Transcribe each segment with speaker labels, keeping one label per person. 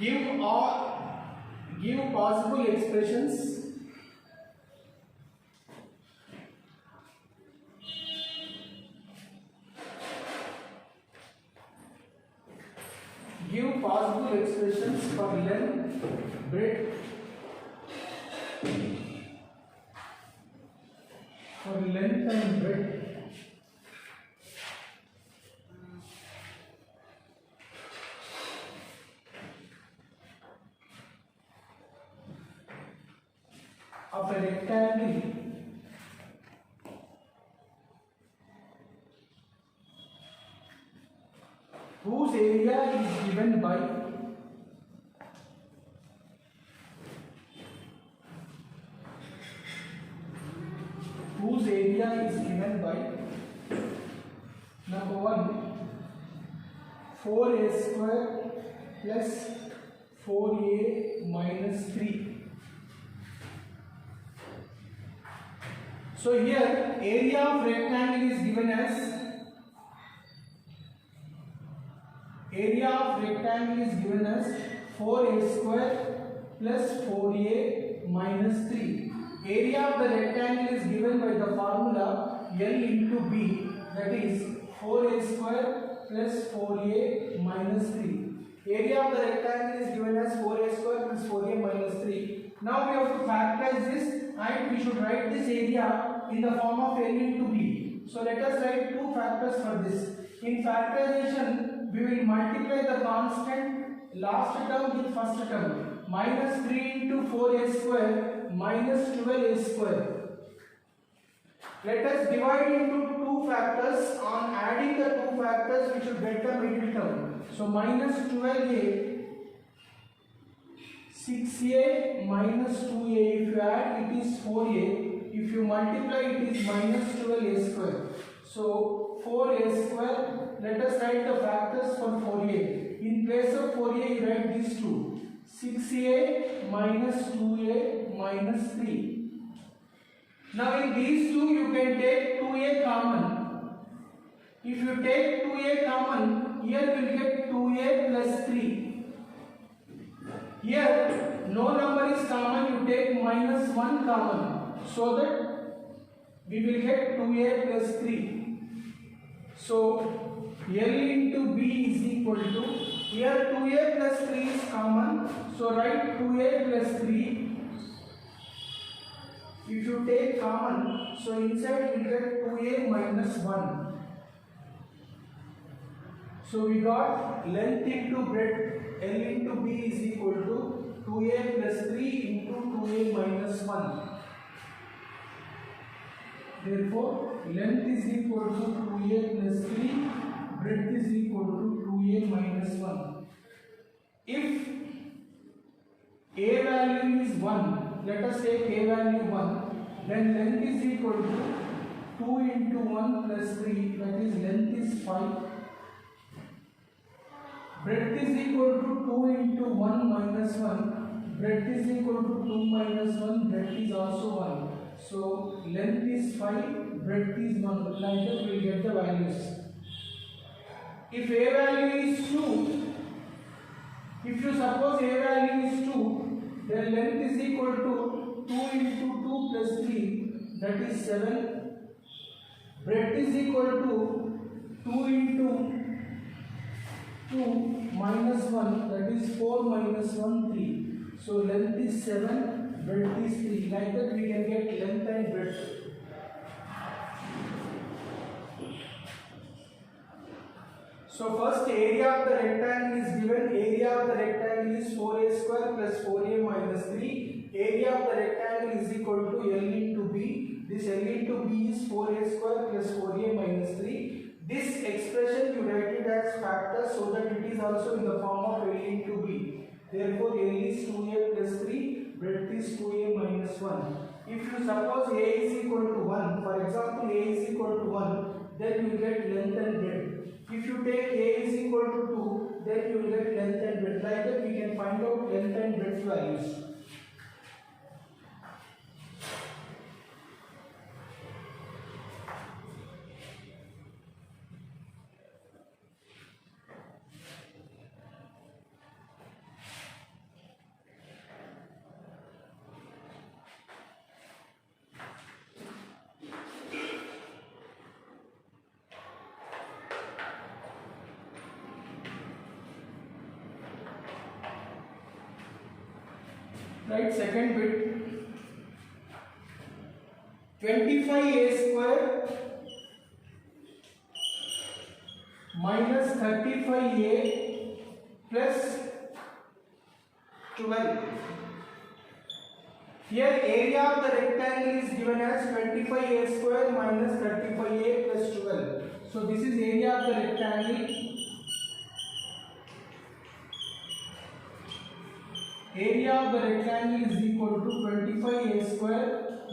Speaker 1: Give possible expressions for length, breadth, and breadth of a rectangle whose area is given by number 1 4a square plus 4a minus 3. So here area of rectangle is given as 4a square plus 4a minus 3. Area of the rectangle is given by the formula L into B, that is 4a square plus 4a minus 3. Area of the rectangle is given as 4a square plus 4a minus 3. Now we have to factorize this and we should write this area in the form of L into B. So let us write two factors for this. In factorization, we will multiply the constant last term with first term. Minus 3 into 4a square minus 12a square. Let us divide into two factors. On adding the two factors, we should get the middle term. So minus 12a, 6a minus 2a. If you add, it is 4a. If you multiply, it is minus 12a square. So 4a square. Let us write the factors for 4a. In place of 4a, you write these two. 6a minus 2a minus 3. Now in these two, you can take 2a common. If you take 2a common, here we will get 2a plus 3. Here no number is common, you take minus 1 common, so that we will get 2a plus 3. So L into B is equal to, here 2a plus 3 is common, so write 2a plus 3. If you take common, so inside we get 2a minus 1. So we got length into breadth, L into B is equal to 2a plus 3 into 2a minus 1. Therefore, length is equal to 2a plus 3, breadth is equal to 2a minus 1. If a value is 1, let us take a value 1, then length is equal to 2 into 1 plus 3, that is length is 5. Breadth is equal to 2 into 1 minus 1, breadth is equal to 2 minus 1, breadth is also 1. So length is 5, breadth is 1, like that we will get the values. If a value is 2, if you suppose a value is 2, then length is equal to 2 into 2 plus 3, that is 7. Breadth is equal to 2 into 2 minus 1, that is 4 minus 1, 3. So length is 7, breadth is 3. Like that we can get length and breadth. So first area of the rectangle is given. Area of the rectangle is 4a square plus 4a minus 3. Area of the rectangle is equal to L into B. This L into B is 4a square plus 4a minus 3. This expression you write it as factor so that it is also in the form of L into B. Therefore, L is 2a plus 3, breadth is 2a minus 1. If you suppose a is equal to 1, for example, a is equal to 1, then you get length and breadth. If you take a is equal to 2, then you will get length and breadth. Like that, we can find out length and breadth values. Right, second bit. 25a square minus 35a plus 12. Here area of the rectangle is given as 25a square minus 35a plus 12. So this is area of the rectangle. Area of the rectangle is equal to 25a square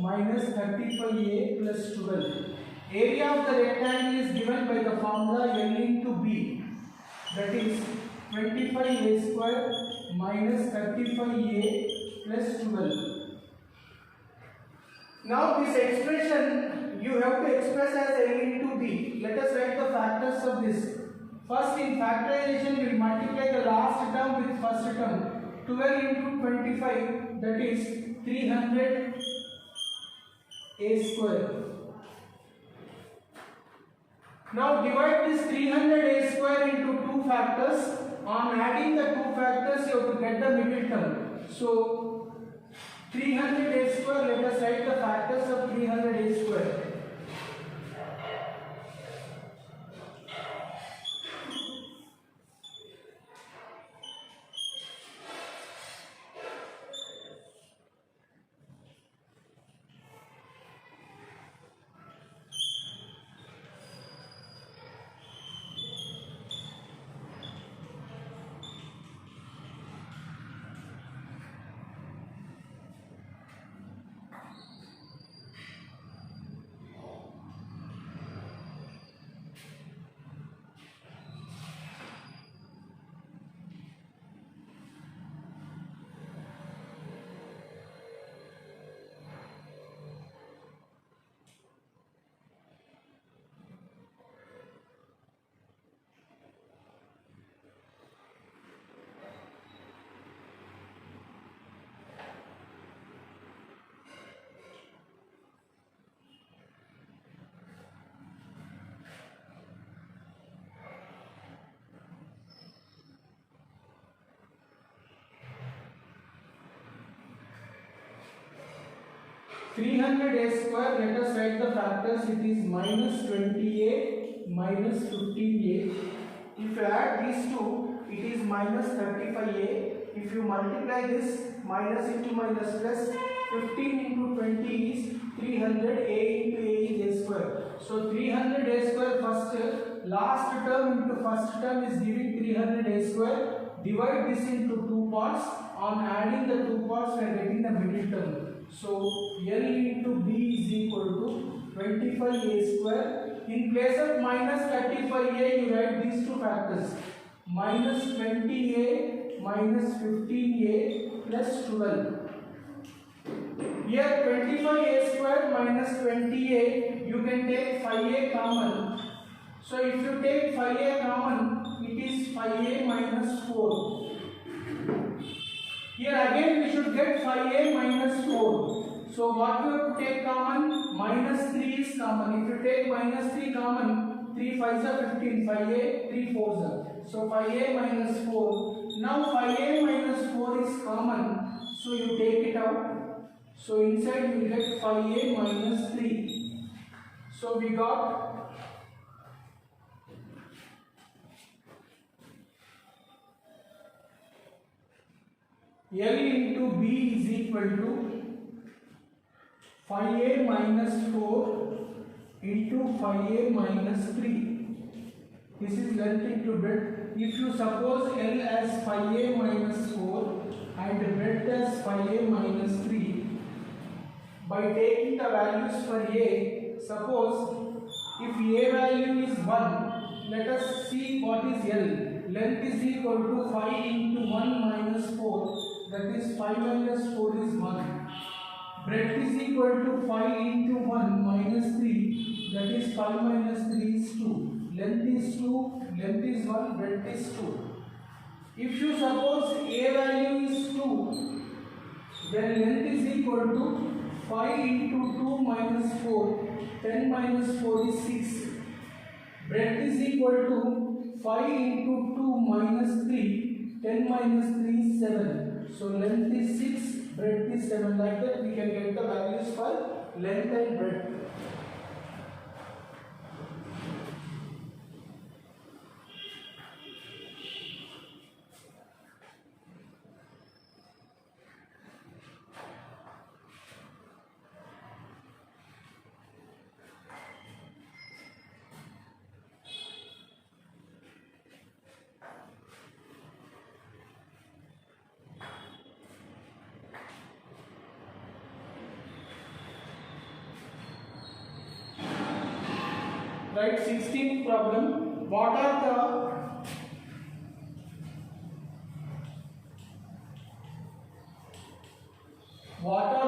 Speaker 1: minus 35a plus 12. Area of the rectangle is given by the formula L into B, that is 25a square minus 35a plus 12. Now this expression you have to express as L into B. Let us write the factors of this. First, in factorization we will multiply the last term with first term. 12 into 25, that is 300a square. Now divide this 300a square into two factors. On adding the two factors you have to get the middle term. So 300a square, let us write the factors of 300a square. Three hundred a square, let us write the factors. It is minus 20a minus 15a. If you add these two, it is minus 35a. If you multiply this, minus into minus plus, 15 into 20 is 300, a into a is a square. So 300 a square first, last term into first term is giving 300 a square. Divide this into two parts. On adding the two parts we are getting the middle term. So L into B is equal to 25a square. In place of minus 35a, you write these two factors. Minus 20a minus 15a plus 12. Here 25a square minus 20a, you can take 5a common. So if you take 5a common, it is 5a minus 4. Here again we should get 5a minus 4. So what we have to take common? Minus 3 is common. If you take minus 3 common, 3 5s are 15, 5a, 3 4s are. So 5a minus 4. Now 5a minus 4 is common. So you take it out. So inside you will get 5a minus 3. So we got L into B is equal to 5a minus 4 into 5a minus 3. This is length into breadth. If you suppose L as 5a minus 4 and breadth as 5a minus 3, by taking the values for a, suppose if a value is 1, let us see what is L. Length is equal to 5 into 1 minus 4, that is 5 minus 4 is 1. Breadth is equal to 5 into 1 minus 3, that is 5 minus 3 is 2. Length is 2, length is 1, breadth is 2. If you suppose a value is 2, then length is equal to 5 into 2 minus 4, 10 minus 4 is 6. Breadth is equal to 5 into 2 minus 3, 10 minus 3 is 7. So length is 6, breadth is 7. Like that we can get the values for length and breadth. Right, 16th problem. What are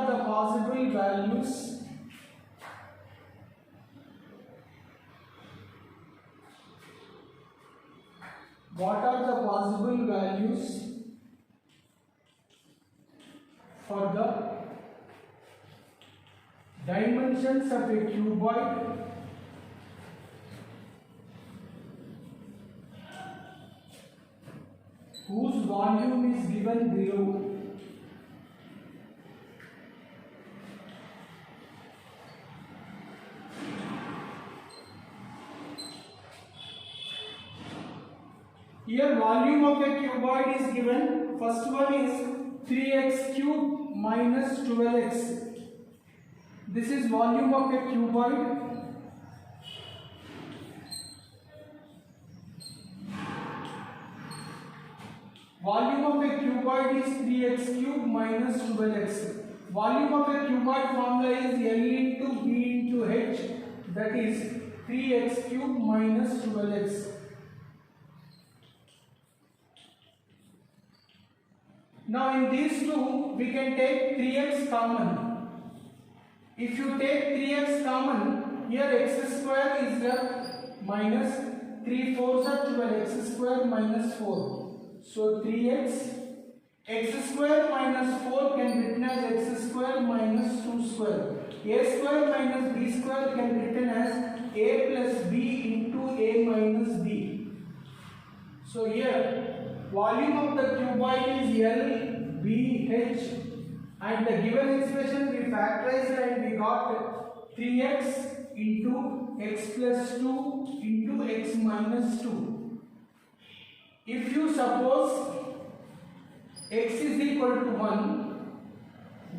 Speaker 1: the possible values for the dimensions of a cuboid whose volume is given below? Here volume of a cuboid is given. First one is 3x cube minus 12x. This is volume of a cuboid. Volume of a cuboid is 3x cube minus 12x. Volume of a cuboid formula is L into B into H, that is 3x cube minus 12x. Now in these two we can take 3x common. If you take 3x common, here x square is left minus 3 4s are 12, x square minus 4. So 3x, x square minus 4 can be written as x square minus 2 square. A square minus b square can be written as a plus b into a minus b. So here volume of the cuboid is L, B, H, and the given expression we factorized and we got 3x into x plus 2 into x minus 2. If you suppose x is equal to 1,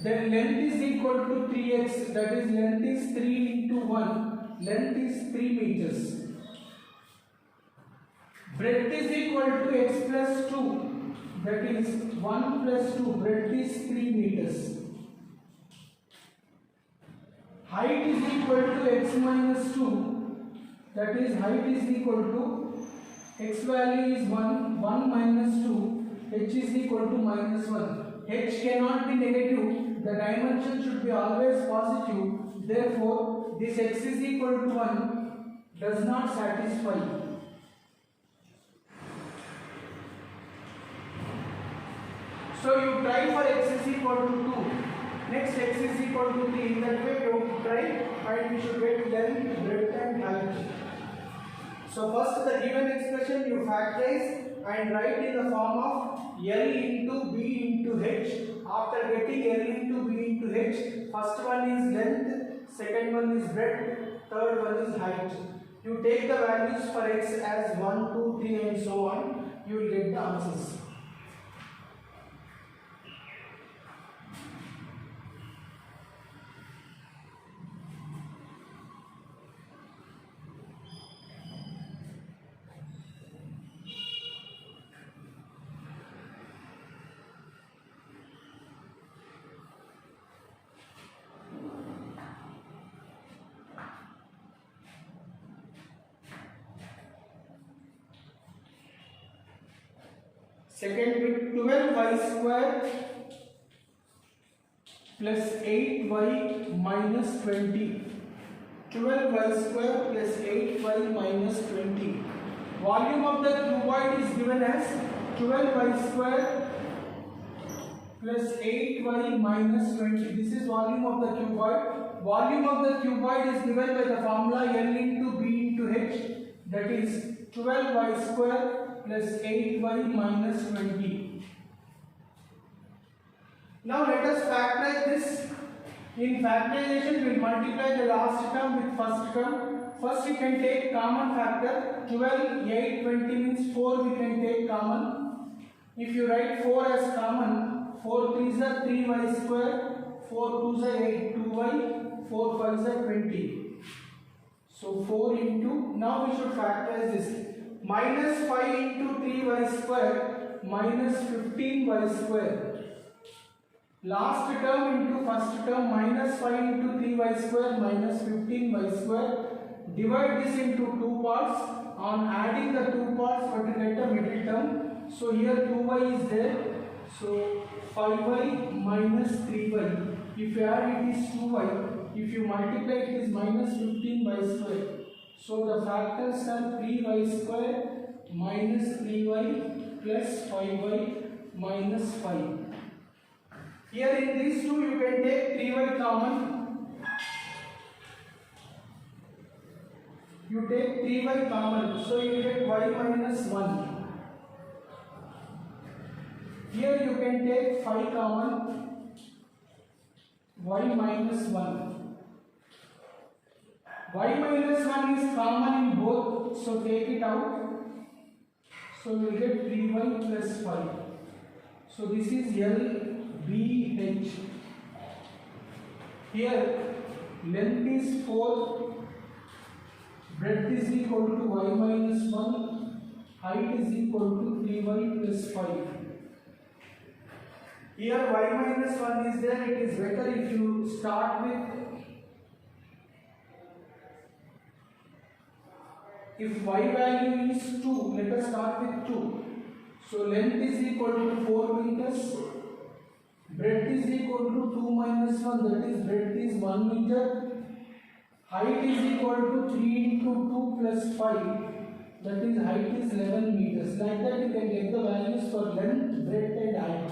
Speaker 1: then length is equal to 3x, that is length is 3 into 1, length is 3 meters. Breadth is equal to x plus 2, that is 1 plus 2, breadth is 3 meters. Height is equal to x minus 2, that is height is equal to x value is 1, 1 minus 2, h is equal to minus 1. H cannot be negative, the dimension should be always positive, therefore this x is equal to 1 does not satisfy. So you try for x is equal to 2, next x is equal to 3, in that way you try and we should get length, breadth and height. So first the given expression you factorize and write in the form of L into B into H. After getting L into B into H, first one is length, second one is breadth, third one is height. You take the values for x as 1, 2, 3 and so on, you will get the answers. Second bit, 12y square plus 8y minus 20. 12y square plus 8y minus 20. Volume of the cuboid is given as 12y square plus 8y minus 20. This is volume of the cuboid. Volume of the cuboid is given by the formula L into B into H, that is 12y square plus 8y minus 20. Now let us factorize this. In factorization, we will multiply the last term with first term. First we can take common factor. 12, 8, 20 means 4 we can take common. If you write 4 as common, 4 3s are 3y square, 4 2s are 8, 2y, 4 5s are 20. So 4 into, now we should factorize this. Minus 5 into 3y square minus 15y square. Last term into first term, minus 5 into 3y square minus 15y square. Divide this into two parts. On adding the two parts, we will get a middle term. So here 2y is there. So 5y minus 3y. If you add it is 2y. If you multiply it is minus 15y square. So the factors are 3y square minus 3y plus 5y minus 5. Here in these two you can take 3y common. You take 3y common, so you get y minus 1. Here you can take 5 common, y minus 1. Y minus 1 is common in both, so take it out. So you will get 3y plus 5. So this is LBH. Here length is 4, breadth is equal to y minus 1, height is equal to 3y plus 5. Here y minus 1 is there, it is better if you start with, if y value is 2, let us start with 2. So length is equal to 4 meters, breadth is equal to 2 minus 1, that is breadth is 1 meter. Height is equal to 3 into 2 plus 5, that is height is 11 meters. Like that you can get the values for length, breadth and height.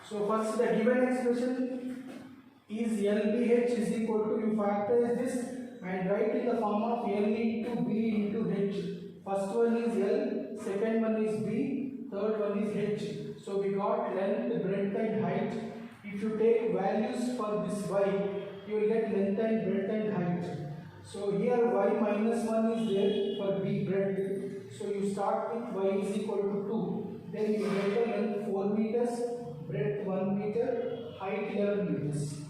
Speaker 1: So first the given expression is LBH is equal to, you factorize this and write in the form of L into B into H. First one is L, second one is B, third one is H. So we got length, breadth and height. If you take values for this y, you will get length and breadth and height. So here y minus 1 is there for B breadth. So you start with y is equal to 2. Then you get the length 4 meters, breadth 1 meter, height 11 meters.